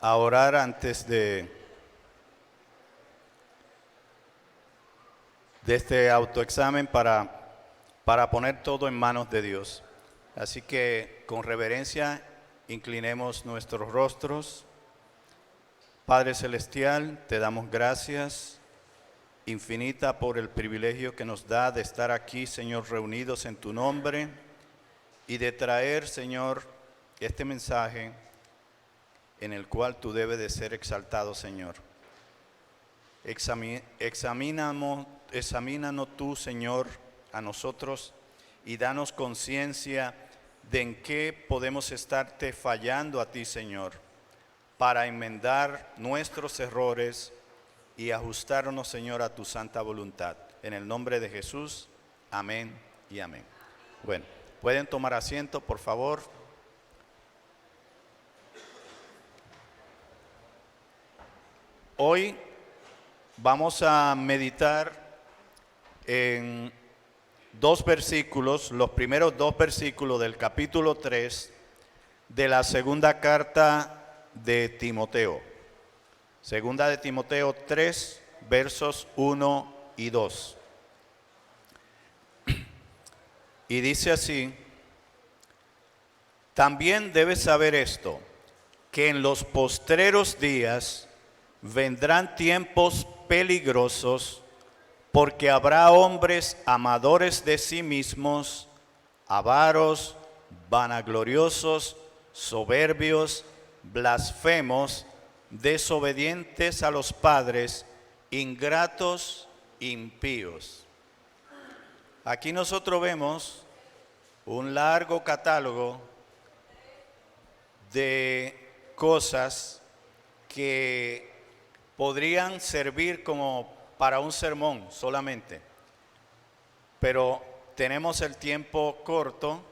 a orar antes de este autoexamen para poner todo en manos de Dios. Así que con reverencia inclinemos nuestros rostros. Padre Celestial, te damos gracias infinita por el privilegio que nos da de estar aquí, Señor, reunidos en tu nombre y de traer, Señor, este mensaje en el cual tú debes de ser exaltado, Señor. Examínanos tú, Señor, a nosotros y danos conciencia de en qué podemos estarte fallando a ti, Señor, para enmendar nuestros errores y ajustarnos, Señor, a tu santa voluntad. En el nombre de Jesús, amén y amén. Bueno, pueden tomar asiento, por favor. Hoy vamos a meditar en dos versículos, los primeros dos versículos del capítulo 3 de la segunda carta de Timoteo. Segunda de Timoteo 3, versos 1 y 2. Y dice así: también debes saber esto, que en los postreros días vendrán tiempos peligrosos, porque habrá hombres amadores de sí mismos, avaros, vanagloriosos, soberbios, blasfemos, desobedientes a los padres, ingratos, impíos. Aquí nosotros vemos un largo catálogo de cosas que podrían servir como para un sermón solamente, pero tenemos el tiempo corto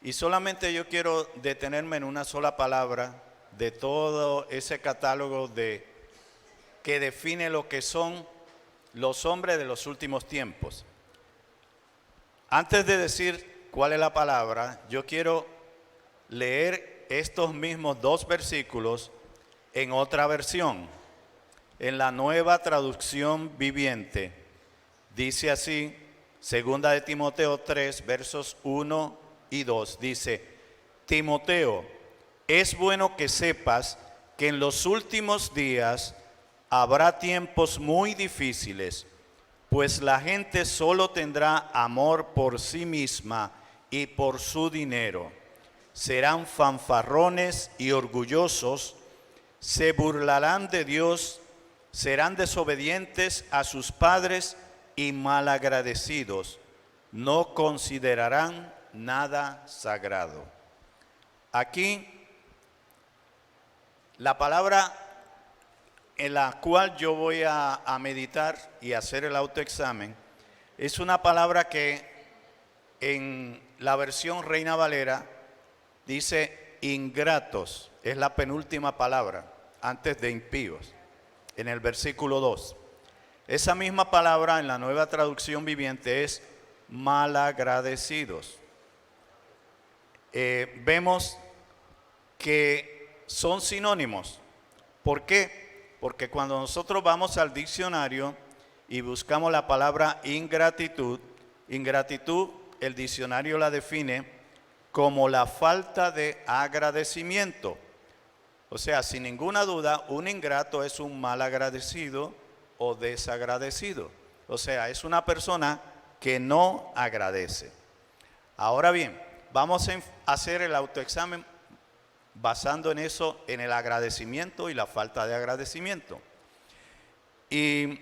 y solamente yo quiero detenerme en una sola palabra de todo ese catálogo que define lo que son los hombres de los últimos tiempos. Antes de decir cuál es la palabra, yo quiero leer estos mismos dos versículos en otra versión, en la Nueva Traducción Viviente. Dice así, segunda de Timoteo 3, versos 1 y 2, dice: Timoteo, es bueno que sepas que en los últimos días habrá tiempos muy difíciles, pues la gente solo tendrá amor por sí misma y por su dinero. Serán fanfarrones y orgullosos, se burlarán de Dios, serán desobedientes a sus padres y malagradecidos. No considerarán nada sagrado. Aquí, la palabra en la cual yo voy a meditar y hacer el autoexamen es una palabra que en la versión Reina Valera dice ingratos, es la penúltima palabra antes de impíos, en el versículo 2. Esa misma palabra en la Nueva Traducción Viviente es malagradecidos. Vemos que son sinónimos. ¿Por qué? Porque cuando nosotros vamos al diccionario y buscamos la palabra ingratitud, el diccionario la define como la falta de agradecimiento. O sea, sin ninguna duda, un ingrato es un malagradecido o desagradecido. O sea, es una persona que no agradece. Ahora bien, vamos a hacer el autoexamen basando en eso, en el agradecimiento y la falta de agradecimiento. ¿Y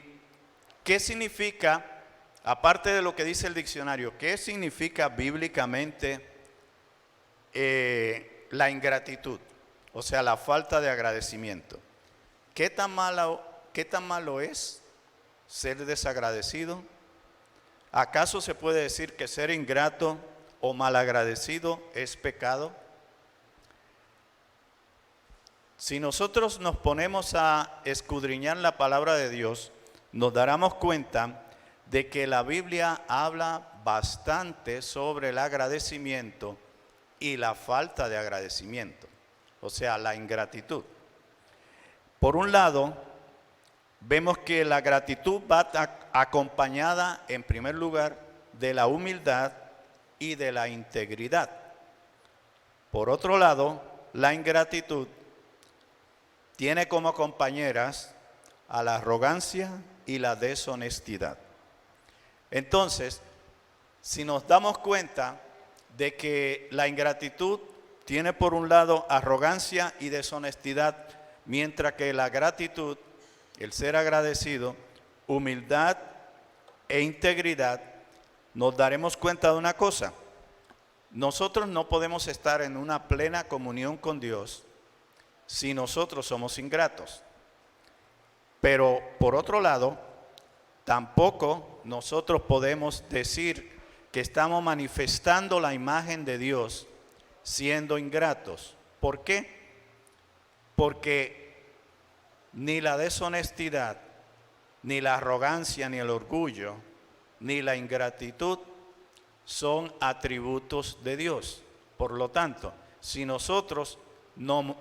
qué significa, aparte de lo que dice el diccionario, qué significa bíblicamente la ingratitud? O sea, la falta de agradecimiento. ¿Qué tan malo es ser desagradecido? ¿Acaso se puede decir que ser ingrato o malagradecido es pecado? Si nosotros nos ponemos a escudriñar la palabra de Dios, nos daremos cuenta de que la Biblia habla bastante sobre el agradecimiento y la falta de agradecimiento, o sea, la ingratitud. Por un lado, vemos que la gratitud va acompañada, en primer lugar, de la humildad y de la integridad. Por otro lado, la ingratitud tiene como compañeras a la arrogancia y la deshonestidad. Entonces, si nos damos cuenta de que la ingratitud tiene por un lado arrogancia y deshonestidad, mientras que la gratitud, el ser agradecido, humildad e integridad, nos daremos cuenta de una cosa. Nosotros no podemos estar en una plena comunión con Dios si nosotros somos ingratos. Pero por otro lado, tampoco nosotros podemos decir que estamos manifestando la imagen de Dios siendo ingratos. ¿Por qué? Porque ni la deshonestidad, ni la arrogancia, ni el orgullo, ni la ingratitud son atributos de Dios. Por lo tanto, si nosotros no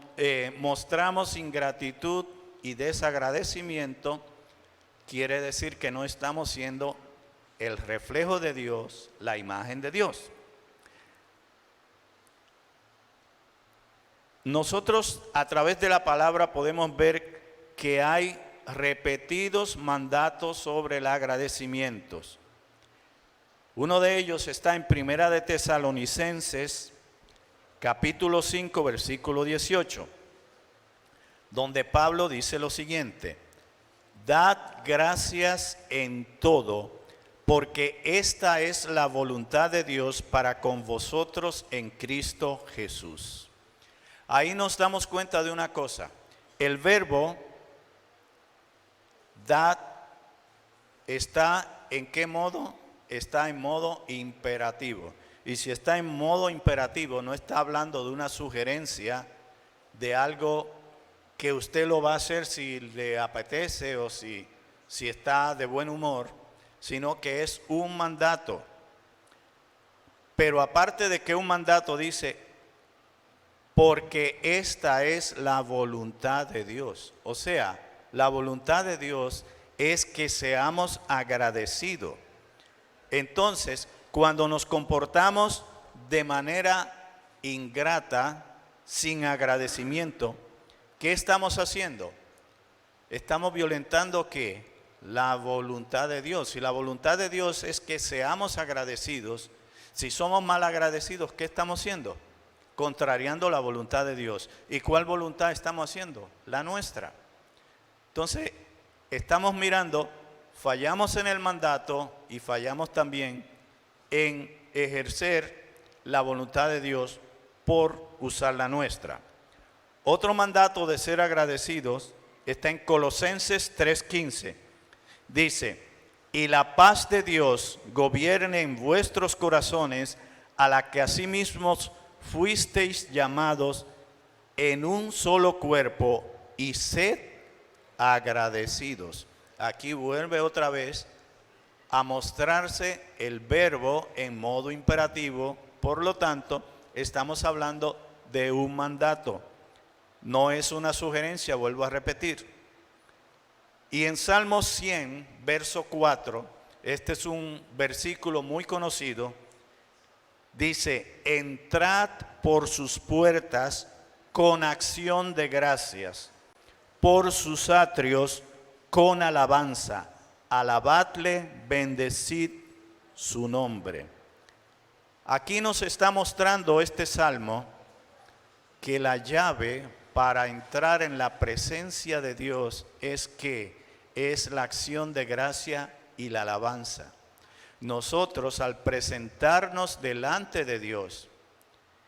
mostramos ingratitud y desagradecimiento, quiere decir que no estamos siendo el reflejo de Dios, la imagen de Dios. Nosotros a través de la palabra podemos ver que hay repetidos mandatos sobre el agradecimiento. Uno de ellos está en Primera de Tesalonicenses, capítulo 5, versículo 18, donde Pablo dice lo siguiente: dad gracias en todo, porque esta es la voluntad de Dios para con vosotros en Cristo Jesús. Ahí nos damos cuenta de una cosa. El verbo dad está ¿en qué modo? Está en modo imperativo. Y si está en modo imperativo, no está hablando de una sugerencia de algo que usted lo va a hacer si le apetece o si está de buen humor, sino que es un mandato. Pero aparte de que un mandato dice, porque esta es la voluntad de Dios. O sea, la voluntad de Dios es que seamos agradecidos. Entonces, cuando nos comportamos de manera ingrata, sin agradecimiento, ¿qué estamos haciendo? Estamos violentando ¿qué? La voluntad de Dios. Y la voluntad de Dios es que seamos agradecidos. Si somos mal agradecidos, ¿qué estamos haciendo? Contrariando la voluntad de Dios. ¿Y cuál voluntad estamos haciendo? La nuestra. Entonces, estamos mirando, fallamos en el mandato y fallamos también en ejercer la voluntad de Dios por usar la nuestra. Otro mandato de ser agradecidos está en Colosenses 3:15. Dice, y la paz de Dios gobierne en vuestros corazones, a la que asimismo fuisteis llamados en un solo cuerpo, y sed agradecidos. Aquí vuelve otra vez a mostrarse el verbo en modo imperativo. Por lo tanto, estamos hablando de un mandato. No es una sugerencia, vuelvo a repetir. Y en Salmos 100, verso 4, este es un versículo muy conocido, dice, entrad por sus puertas con acción de gracias, por sus atrios con alabanza, alabadle, bendecid su nombre. Aquí nos está mostrando este salmo que la llave para entrar en la presencia de Dios es la acción de gracia y la alabanza. Nosotros, al presentarnos delante de Dios,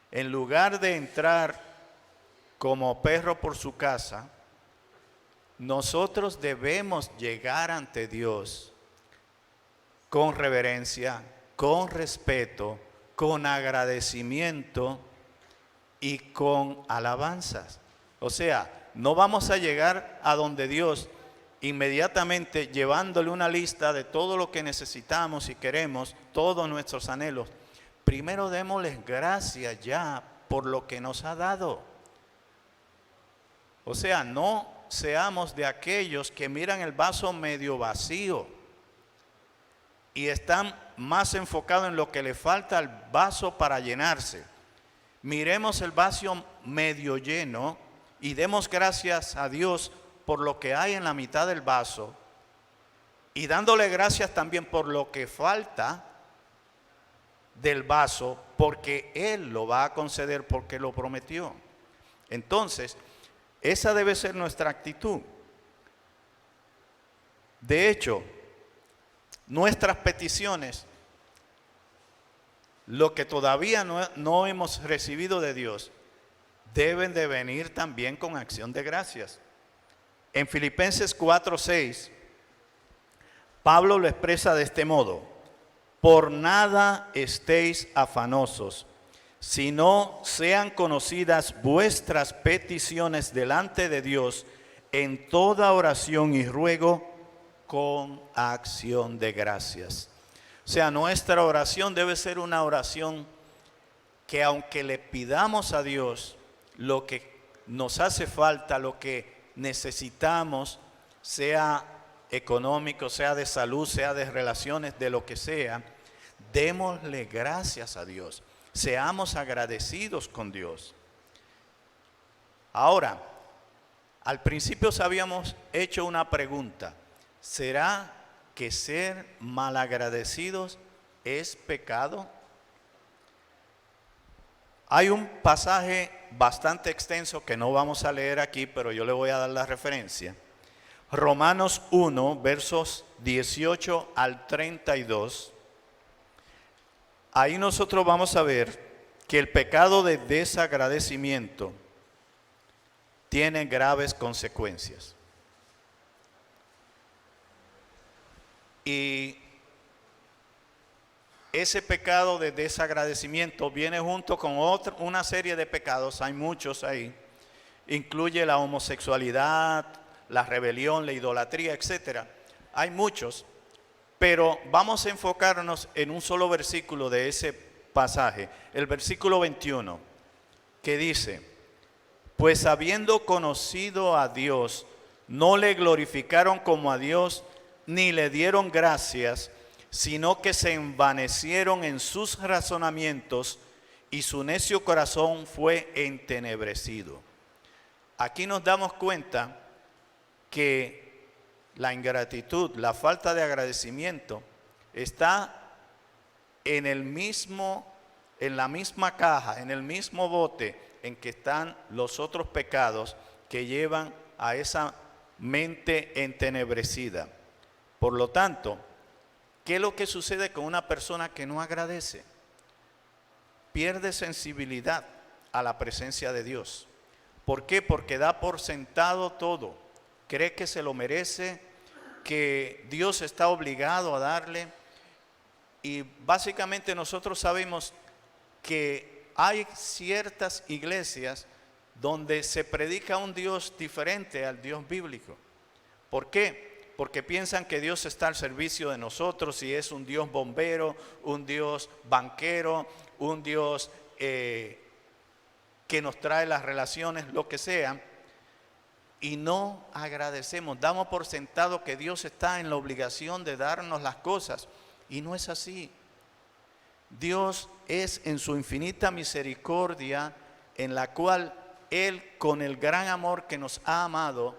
en lugar de entrar como perro por su casa, nosotros debemos llegar ante Dios con reverencia, con respeto, con agradecimiento y con alabanzas. O sea, no vamos a llegar a donde Dios inmediatamente llevándole una lista de todo lo que necesitamos y queremos, todos nuestros anhelos. Primero démosles gracias ya por lo que nos ha dado. O sea, no seamos de aquellos que miran el vaso medio vacío y están más enfocados en lo que le falta al vaso para llenarse. Miremos el vaso medio lleno y demos gracias a Dios por lo que hay en la mitad del vaso y dándole gracias también por lo que falta del vaso, porque Él lo va a conceder porque lo prometió. Entonces, esa debe ser nuestra actitud. De hecho, nuestras peticiones, lo que todavía no hemos recibido de Dios, deben de venir también con acción de gracias. En Filipenses 4:6, Pablo lo expresa de este modo: por nada estéis afanosos, sino sean conocidas vuestras peticiones delante de Dios en toda oración y ruego con acción de gracias. O sea, nuestra oración debe ser una oración que, aunque le pidamos a Dios lo que nos hace falta, lo que necesitamos, sea económico, sea de salud, sea de relaciones, de lo que sea, démosle gracias a Dios. Seamos agradecidos con Dios. Ahora, al principio habíamos hecho una pregunta: ¿será que ser malagradecidos es pecado? Hay un pasaje bastante extenso que no vamos a leer aquí, pero yo le voy a dar la referencia. Romanos 1, versos 18 al 32. Ahí nosotros vamos a ver que el pecado de desagradecimiento tiene graves consecuencias. Y ese pecado de desagradecimiento viene junto con una serie de pecados, hay muchos ahí. Incluye la homosexualidad, la rebelión, la idolatría, etc. Hay muchos, pero vamos a enfocarnos en un solo versículo de ese pasaje, el versículo 21, que dice: pues habiendo conocido a Dios, no le glorificaron como a Dios, ni le dieron gracias, sino que se envanecieron en sus razonamientos y su necio corazón fue entenebrecido. Aquí nos damos cuenta que la ingratitud, la falta de agradecimiento, está en la misma caja, en el mismo bote en que están los otros pecados que llevan a esa mente entenebrecida. Por lo tanto, ¿qué es lo que sucede con una persona que no agradece? Pierde sensibilidad a la presencia de Dios. ¿Por qué? Porque da por sentado todo. Cree que se lo merece, que Dios está obligado a darle. Y básicamente nosotros sabemos que hay ciertas iglesias donde se predica un Dios diferente al Dios bíblico. ¿Por qué? Porque piensan que Dios está al servicio de nosotros y es un Dios bombero, un Dios banquero, un Dios que nos trae las relaciones, lo que sea, y no agradecemos. Damos por sentado que Dios está en la obligación de darnos las cosas, y no es así. Dios es, en su infinita misericordia, en la cual Él, con el gran amor que nos ha amado,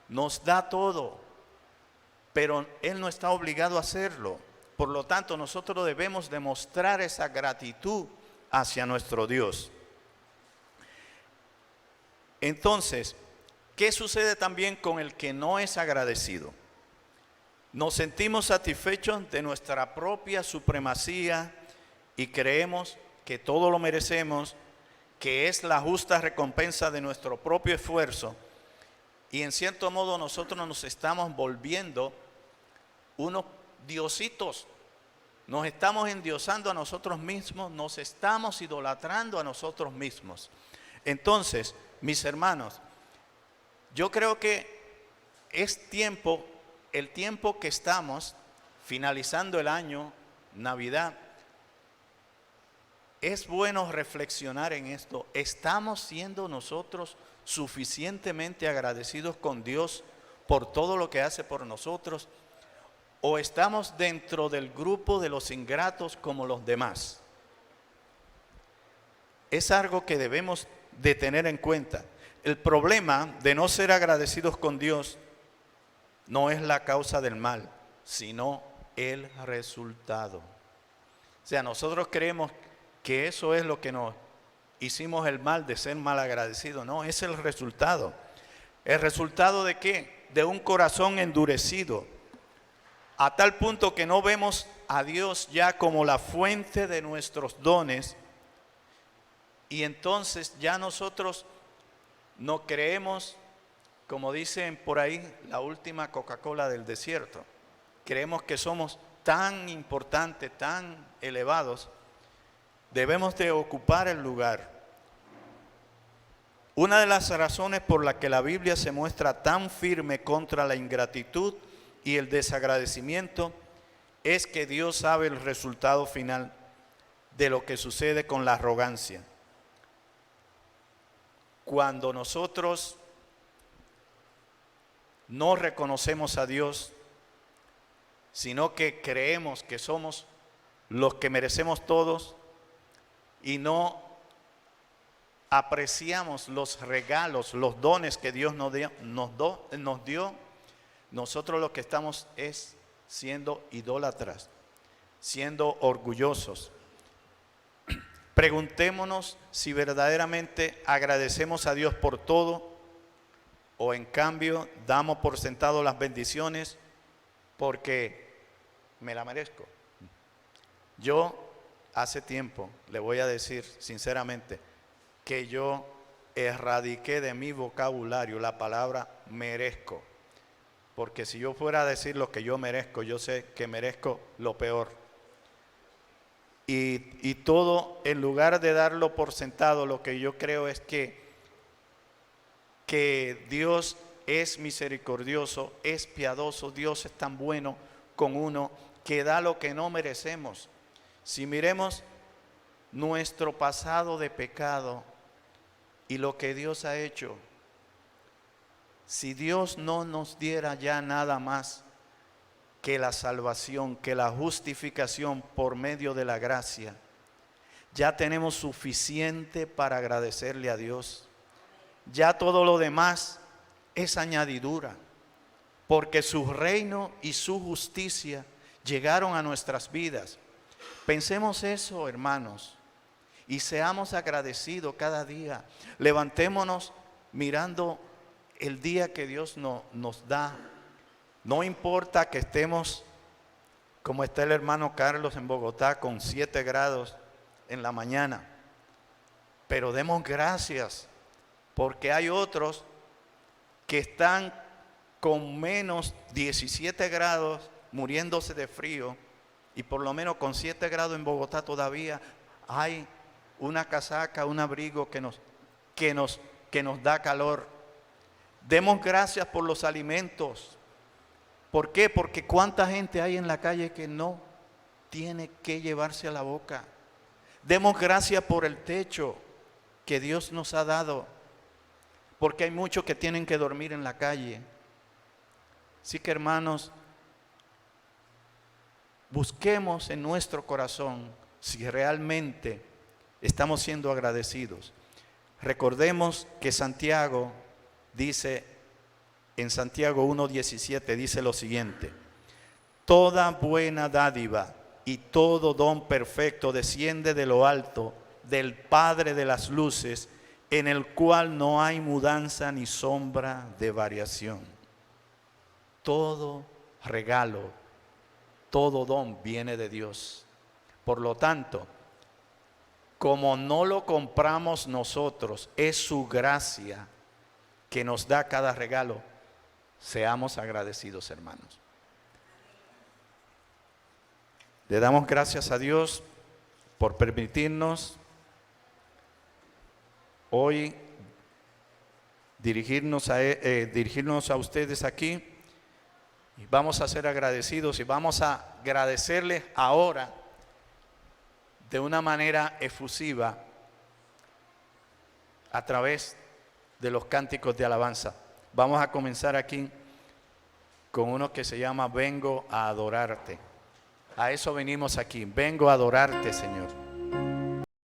nos da todo. Pero Él no está obligado a hacerlo. Por lo tanto, nosotros debemos demostrar esa gratitud hacia nuestro Dios. Entonces, ¿qué sucede también con el que no es agradecido? Nos sentimos satisfechos de nuestra propia supremacía y creemos que todo lo merecemos, que es la justa recompensa de nuestro propio esfuerzo. Y en cierto modo nosotros nos estamos volviendo unos diositos, nos estamos endiosando a nosotros mismos, nos estamos idolatrando a nosotros mismos. Entonces, mis hermanos, yo creo que es tiempo, el tiempo que estamos finalizando el año, Navidad, es bueno reflexionar en esto. ¿Estamos siendo nosotros suficientemente agradecidos con Dios por todo lo que hace por nosotros? ¿O estamos dentro del grupo de los ingratos como los demás? Es algo que debemos de tener en cuenta. El problema de no ser agradecidos con Dios no es la causa del mal, sino el resultado. O sea, nosotros creemos que eso es lo que nos hicimos el mal de ser mal agradecidos. No, es el resultado. ¿El resultado de qué? De un corazón endurecido, a tal punto que no vemos a Dios ya como la fuente de nuestros dones, y entonces ya nosotros no creemos, como dicen por ahí, la última Coca-Cola del desierto. Creemos que somos tan importantes, tan elevados, debemos de ocupar el lugar. Una de las razones por la que la Biblia se muestra tan firme contra la ingratitud y el desagradecimiento es que Dios sabe el resultado final de lo que sucede con la arrogancia. Cuando nosotros no reconocemos a Dios, sino que creemos que somos los que merecemos todos y no apreciamos los regalos, los dones que Dios nos dio, nosotros lo que estamos es siendo idólatras, siendo orgullosos. Preguntémonos si verdaderamente agradecemos a Dios por todo, o en cambio damos por sentado las bendiciones porque me la merezco. Yo hace tiempo, le voy a decir sinceramente, que yo erradiqué de mi vocabulario la palabra merezco. Porque si yo fuera a decir lo que yo merezco, yo sé que merezco lo peor. Y todo, en lugar de darlo por sentado, lo que yo creo es que Dios es misericordioso, es piadoso, Dios es tan bueno con uno que da lo que no merecemos. Si miremos nuestro pasado de pecado y lo que Dios ha hecho, si Dios no nos diera ya nada más que la salvación, que la justificación por medio de la gracia, ya tenemos suficiente para agradecerle a Dios. Ya todo lo demás es añadidura, porque su reino y su justicia llegaron a nuestras vidas. Pensemos eso, hermanos, y seamos agradecidos cada día. Levantémonos mirando el día que Dios nos da. No importa que estemos como está el hermano Carlos en Bogotá con 7 grados en la mañana, pero demos gracias porque hay otros que están con menos 17 grados muriéndose de frío, y por lo menos con 7 grados en Bogotá todavía hay una casaca, un abrigo que nos da calor. Demos gracias por los alimentos. ¿Por qué? Porque cuánta gente hay en la calle que no tiene que llevarse a la boca. Demos gracias por el techo que Dios nos ha dado, porque hay muchos que tienen que dormir en la calle. Así que, hermanos, busquemos en nuestro corazón si realmente estamos siendo agradecidos. Recordemos que Santiago dice, en Santiago 1:17 dice lo siguiente: toda buena dádiva y todo don perfecto desciende de lo alto, del Padre de las luces, en el cual no hay mudanza ni sombra de variación. Todo regalo, todo don viene de Dios. Por lo tanto, como no lo compramos nosotros, es su gracia que nos da cada regalo. Seamos agradecidos, hermanos. Le damos gracias a Dios por permitirnos hoy dirigirnos a ustedes aquí, y vamos a ser agradecidos y vamos a agradecerles ahora de una manera efusiva a través de los cánticos de alabanza. Vamos a comenzar aquí con uno que se llama Vengo a adorarte. A eso venimos aquí. Vengo a adorarte, Señor.